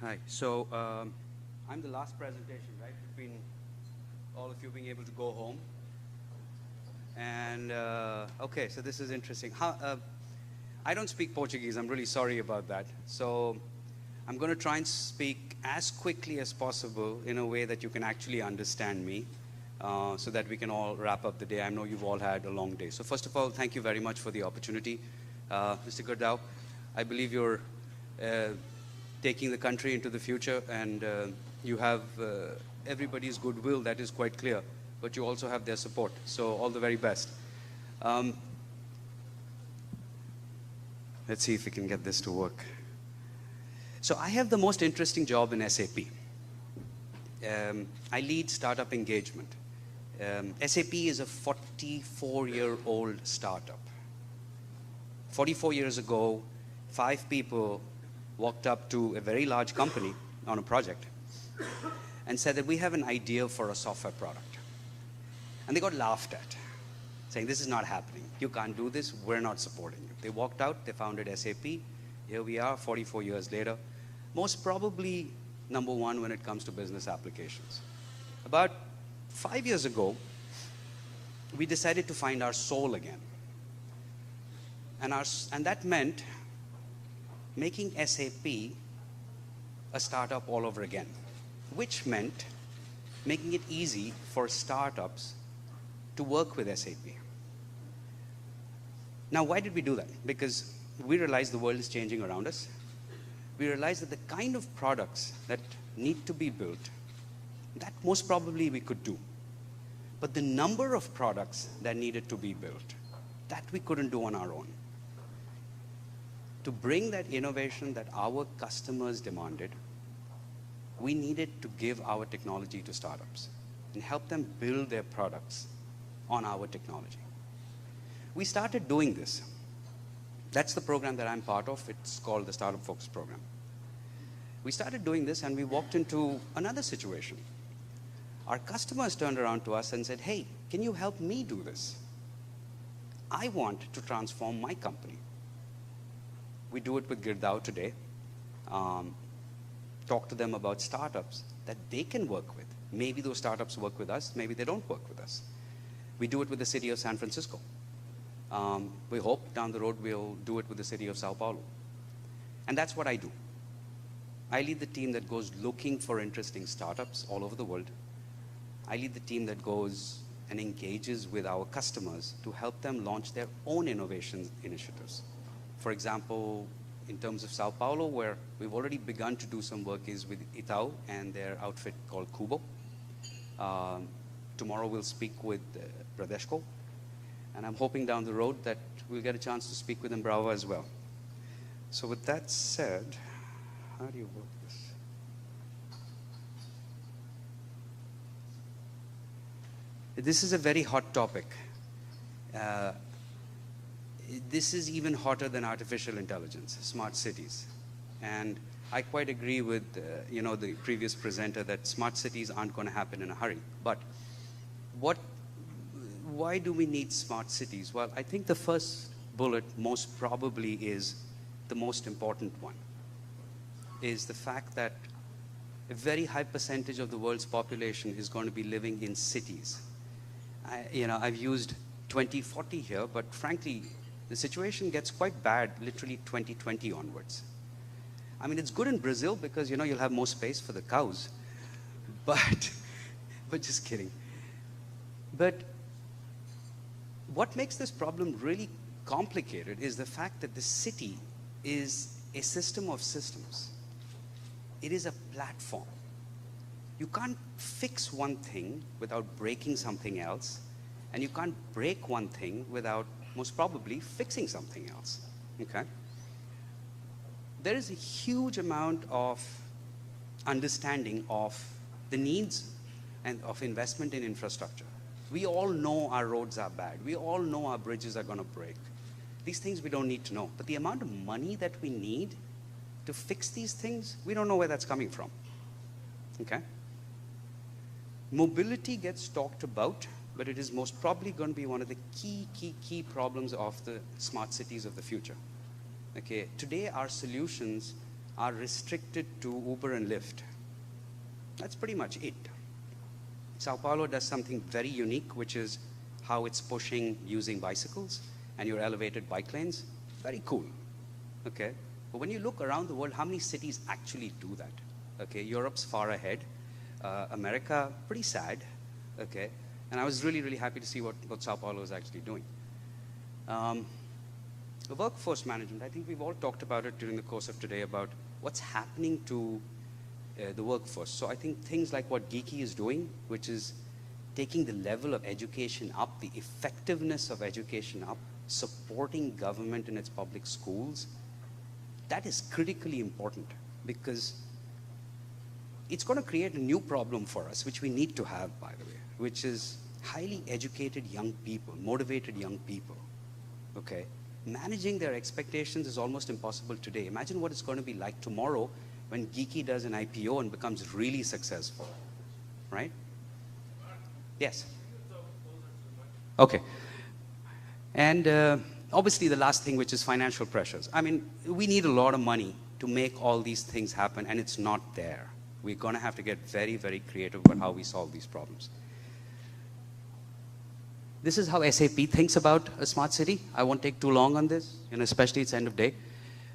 Hi. So I'm the last presentation, right? Between all of you being able to go home. And okay, so this is interesting. I don't speak Portuguese. I'm really sorry about that. So I'm going to try and speak as quickly as possible in a way that you can actually understand me, so that we can all wrap up the day. I know you've all had a long day. So first of all, thank you very much for the opportunity. Mr. Gurdau, I believe you're taking the country into the future, and you have everybody's goodwill, that is quite clear, but you also have their support. So all the very best. Let's see if we can get this to work. So I have the most interesting job in SAP. I lead startup engagement. SAP is a 44-year-old startup. 44 years ago, 5 people walked up to a very large company on a project and said that we have an idea for a software product. And they got laughed at, saying, this is not happening. You can't do this. We're not supporting you. They walked out. They founded SAP. Here we are 44 years later. Most probably number one when it comes to business applications. About 5 years ago, we decided to find our soul again. And that meant making SAP a startup all over again, which meant making it easy for startups to work with SAP. Now, why did we do that? Because we realized the world is changing around us. We realized that the kind of products that need to be built, that most probably we could do. But the number of products that needed to be built, that we couldn't do on our own. To bring that innovation that our customers demanded, we needed to give our technology to startups and help them build their products on our technology. We started doing this. That's the program that I'm part of. It's called the Startup Focus Program. We started doing this and we walked into another situation. Our customers turned around to us and said, hey, can you help me do this? I want to transform my company. We do it with Gurdau today. Talk to them about startups that they can work with. Maybe those startups work with us, maybe they don't work with us. We do it with the city of San Francisco. We hope down the road we'll do it with the city of Sao Paulo. And that's what I do. I lead the team that goes looking for interesting startups all over the world. I lead the team that goes and engages with our customers to help them launch their own innovation initiatives. For example, in terms of Sao Paulo, where we've already begun to do some work is with Itaú and their outfit called Kubo. Tomorrow we'll speak with Bradesco. And I'm hoping down the road that we'll get a chance to speak with Embrava as well. So with that said, how do you work this? This is a very hot topic. This is even hotter than artificial intelligence, smart cities. And I quite agree with the previous presenter that smart cities aren't going to happen in a hurry. But why do we need smart cities? Well, I think the first bullet most probably is the most important one, is the fact that a very high percentage of the world's population is going to be living in cities. I've used 2040 here, but frankly, the situation gets quite bad literally 2020 onwards. I mean, it's good in Brazil because, you'll have more space for the cows. But just kidding. But what makes this problem really complicated is the fact that the city is a system of systems. It is a platform. You can't fix one thing without breaking something else, and you can't break one thing without most probably fixing something else, okay? There is a huge amount of understanding of the needs and of investment in infrastructure. We all know our roads are bad. We all know our bridges are going to break. These things we don't need to know. But the amount of money that we need to fix these things, we don't know where that's coming from, okay? Mobility gets talked about, but it is most probably going to be one of the key problems of the smart cities of the future. Okay, today our solutions are restricted to Uber and Lyft. That's pretty much it. Sao Paulo does something very unique, which is how it's pushing using bicycles and your elevated bike lanes. Very cool, okay? But when you look around the world, how many cities actually do that? Okay, Europe's far ahead. America, pretty sad, okay? And I was really, really happy to see what Sao Paulo is actually doing. The workforce management, I think we've all talked about it during the course of today about what's happening to the workforce. So I think things like what Geeky is doing, which is taking the level of education up, the effectiveness of education up, supporting government in its public schools, that is critically important because it's going to create a new problem for us, which we need to have, by the way, which is highly educated young people, motivated young people, okay? Managing their expectations is almost impossible today. Imagine what it's going to be like tomorrow when Geeky does an IPO and becomes really successful, right? Yes? Okay. And obviously the last thing, which is financial pressures. I mean, we need a lot of money to make all these things happen, and it's not there. We're going to have to get very, very creative about how we solve these problems. This is how SAP thinks about a smart city. I won't take too long on this, especially it's end of day.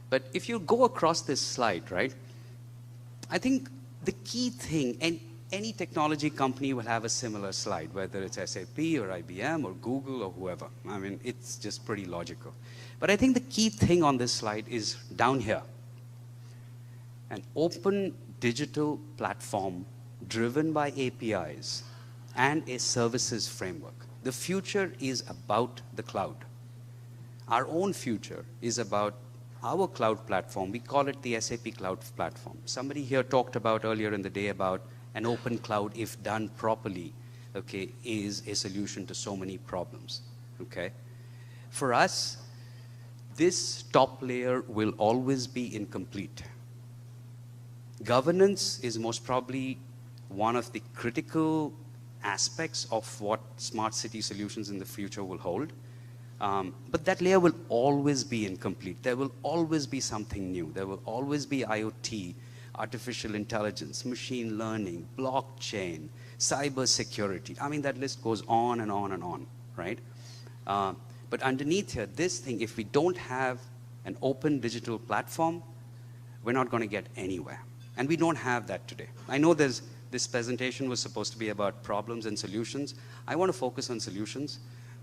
But if you go across this slide, right, I think the key thing, and any technology company will have a similar slide, whether it's SAP or IBM or Google or whoever. I mean, it's just pretty logical. But I think the key thing on this slide is down here. An open digital platform driven by APIs and a services framework. The future is about the cloud. Our own future is about our cloud platform. We call it the SAP Cloud Platform. Somebody here talked about earlier in the day about an open cloud, if done properly, okay, is a solution to so many problems, okay? For us, this top layer will always be incomplete. Governance is most probably one of the critical aspects of what smart city solutions in the future will hold. But that layer will always be incomplete. There will always be something new. There will always be IoT, artificial intelligence, machine learning, blockchain, cyber security. I mean, that list goes on and on and on, right? But underneath here, this thing, if we don't have an open digital platform, we're not going to get anywhere. And we don't have that today. I know this presentation was supposed to be about problems and solutions. I want to focus on solutions,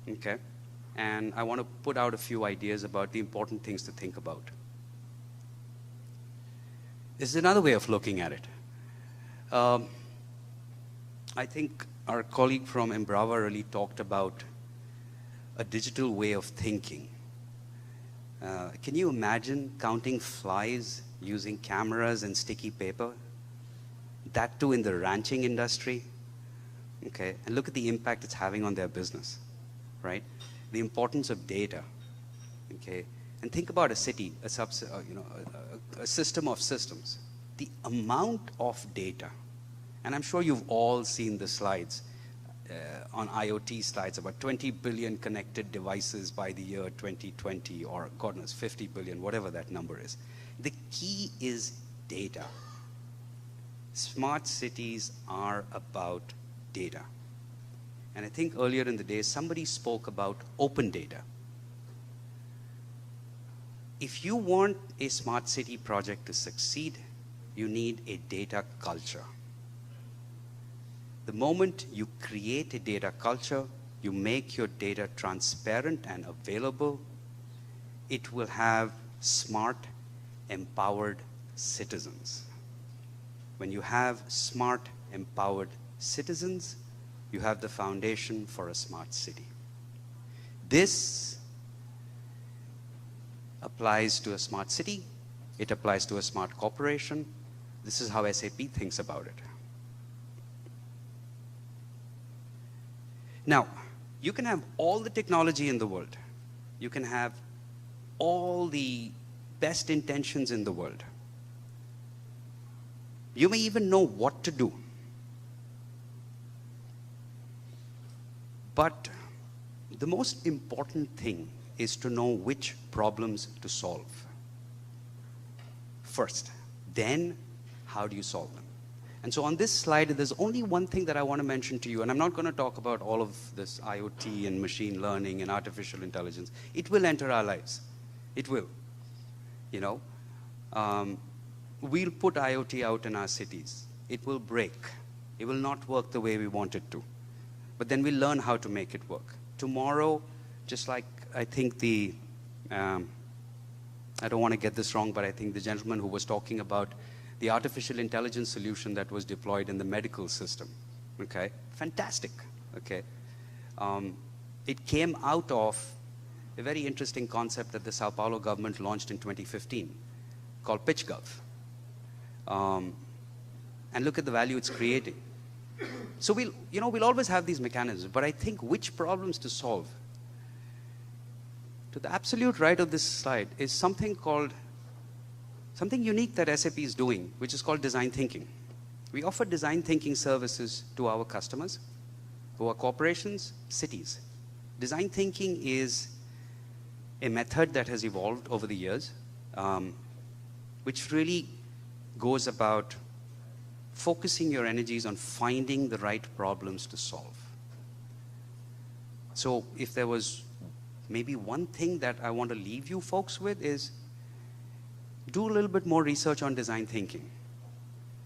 okay? And I want to put out a few ideas about the important things to think about. This is another way of looking at it. I think our colleague from Embrava really talked about a digital way of thinking. Can you imagine counting flies using cameras and sticky paper? That too in the ranching industry, okay? And look at the impact it's having on their business, right? The importance of data, okay? And think about a city, a system of systems. The amount of data, and I'm sure you've all seen the slides on IoT slides, about 20 billion connected devices by the year 2020, or God knows, 50 billion, whatever that number is. The key is data. Smart cities are about data. And I think earlier in the day, somebody spoke about open data. If you want a smart city project to succeed, you need a data culture. The moment you create a data culture, you make your data transparent and available, it will have smart, empowered citizens. When you have smart, empowered citizens, you have the foundation for a smart city. This applies to a smart city. It applies to a smart corporation. This is how SAP thinks about it. Now, you can have all the technology in the world. You can have all the best intentions in the world. You may even know what to do. But the most important thing is to know which problems to solve. First, Then, how do you solve them? And so on this slide, there's only one thing that I want to mention to you, and I'm not going to talk about all of this IoT and machine learning and artificial intelligence. It will enter our lives. It will. You know, we'll put IoT out in our cities. It will break. It will not work the way we want it to. But then we'll learn how to make it work. Tomorrow, just like I think the, I don't want to get this wrong, but I think the gentleman who was talking about the artificial intelligence solution that was deployed in the medical system, okay? Fantastic, okay? It came out of a very interesting concept that the Sao Paulo government launched in 2015 called PitchGov. And look at the value it's creating. So we'll always have these mechanisms, but I think which problems to solve. To the absolute right of this slide is something unique that SAP is doing, which is called design thinking. We offer design thinking services to our customers, who are corporations, cities. Design thinking is a method that has evolved over the years, which really goes about focusing your energies on finding the right problems to solve. So if there was maybe one thing that I want to leave you folks with is, do a little bit more research on design thinking.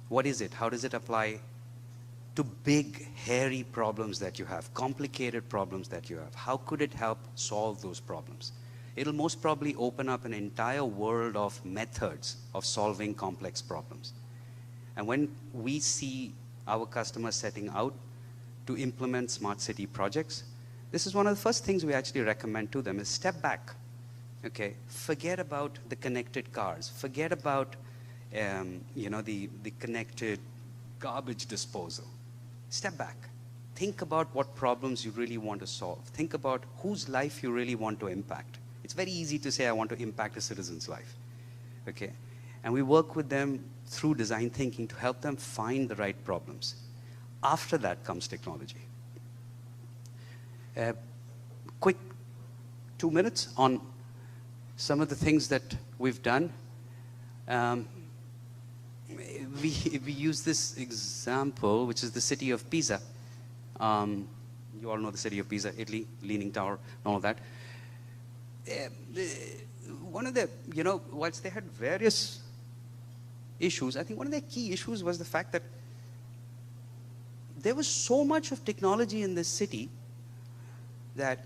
What is it? How does it apply to big, hairy problems that you have, complicated problems that you have? How could it help solve those problems? It'll most probably open up an entire world of methods of solving complex problems. And when we see our customers setting out to implement smart city projects, this is one of the first things we actually recommend to them is step back. Okay, forget about the connected cars. Forget about, the connected garbage disposal. Step back. Think about what problems you really want to solve. Think about whose life you really want to impact. It's very easy to say, I want to impact a citizen's life. Okay, and we work with them through design thinking to help them find the right problems. After that comes technology. Quick 2 minutes on some of the things that we've done. We use this example, which is the city of Pisa. You all know the city of Pisa, Italy, Leaning Tower, and all of that. One of the, whilst they had various issues, I think one of the key issues was the fact that there was so much of technology in this city that,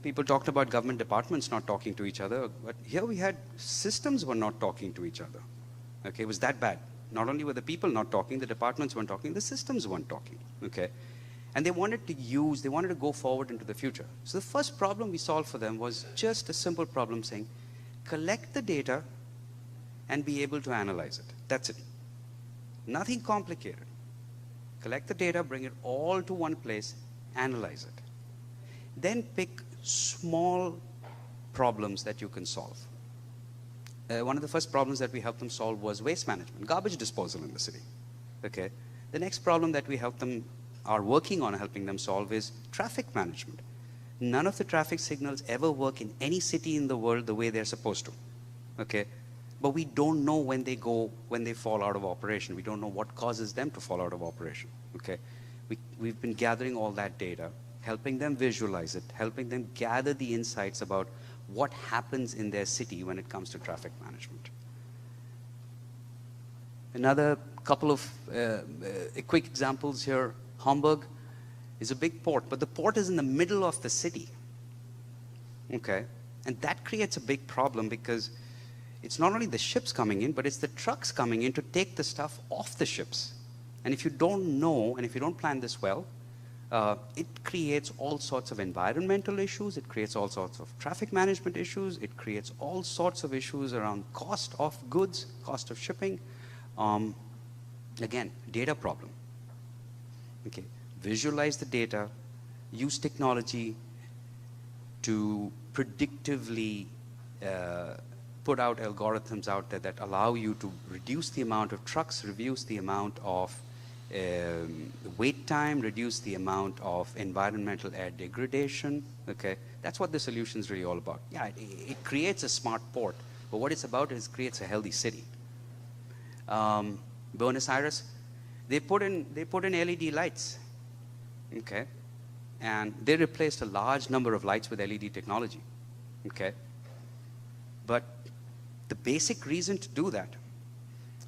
people talked about government departments not talking to each other, but here we had systems were not talking to each other. Okay, it was that bad. Not only were the people not talking, the departments weren't talking, the systems weren't talking. Okay, and they wanted to go forward into the future. So the first problem we solved for them was just a simple problem saying, collect the data and be able to analyze it. That's it. Nothing complicated. Collect the data, bring it all to one place, analyze it. Then pick small problems that you can solve. One of the first problems that we helped them solve was waste management, garbage disposal in the city. Okay. The next problem that we are working on helping them solve is traffic management. None of the traffic signals ever work in any city in the world the way they're supposed to. Okay. But we don't know when they fall out of operation. We don't know what causes them to fall out of operation. Okay. We've been gathering all that data, helping them visualize it, helping them gather the insights about what happens in their city when it comes to traffic management. Another couple of quick examples here. Hamburg is a big port, but the port is in the middle of the city. Okay, and that creates a big problem because it's not only the ships coming in, but it's the trucks coming in to take the stuff off the ships. And if you don't know, and if you don't plan this well, it creates all sorts of environmental issues, it creates all sorts of traffic management issues, it creates all sorts of issues around cost of goods, cost of shipping. Again, data problem. Okay, visualize the data, use technology to predictively put out algorithms out there that allow you to reduce the amount of trucks, reduce the amount of wait time, reduce the amount of environmental air degradation. Okay, that's what the solution is really all about. Yeah, it creates a smart port, but what it's about is it creates a healthy city. Buenos Aires, they put in LED lights, okay, and they replaced a large number of lights with LED technology, okay. But the basic reason to do that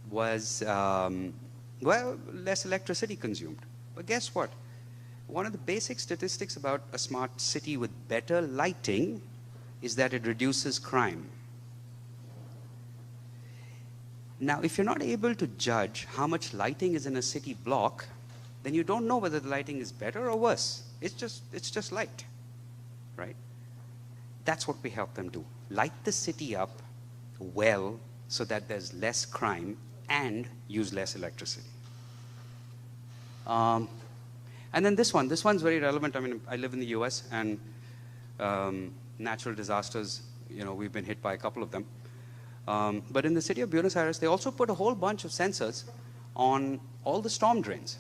was, well, less electricity consumed. But guess what? One of the basic statistics about a smart city with better lighting is that it reduces crime. Now, if you're not able to judge how much lighting is in a city block, then you don't know whether the lighting is better or worse. It's just light, right? That's what we help them do. Light the city up well so that there's less crime and use less electricity. And then this one's very relevant. I mean, I live in the US, and natural disasters, you know, we've been hit by a couple of them. But in the city of Buenos Aires, they also put a whole bunch of sensors on all the storm drains.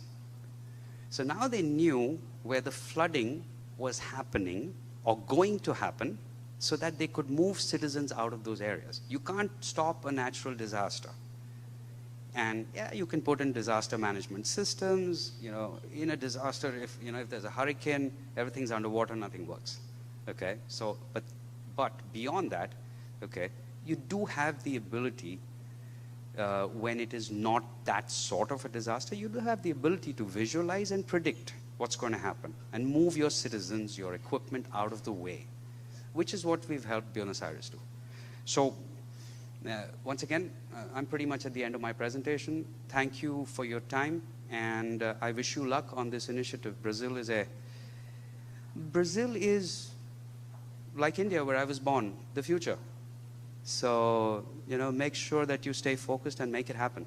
So now they knew where the flooding was happening or going to happen so that they could move citizens out of those areas. You can't stop a natural disaster. And yeah, you can put in disaster management systems. You know, in a disaster, if there's a hurricane, everything's underwater, nothing works. Okay, so but beyond that, okay, you do have the ability, when it is not that sort of a disaster, you do have the ability to visualize and predict what's going to happen and move your citizens, your equipment out of the way, which is what we've helped Buenos Aires do. So once again, I'm pretty much at the end of my presentation. Thank you for your time, and I wish you luck on this initiative. Brazil is like India, where I was born, the future. So, you know, make sure that you stay focused and make it happen.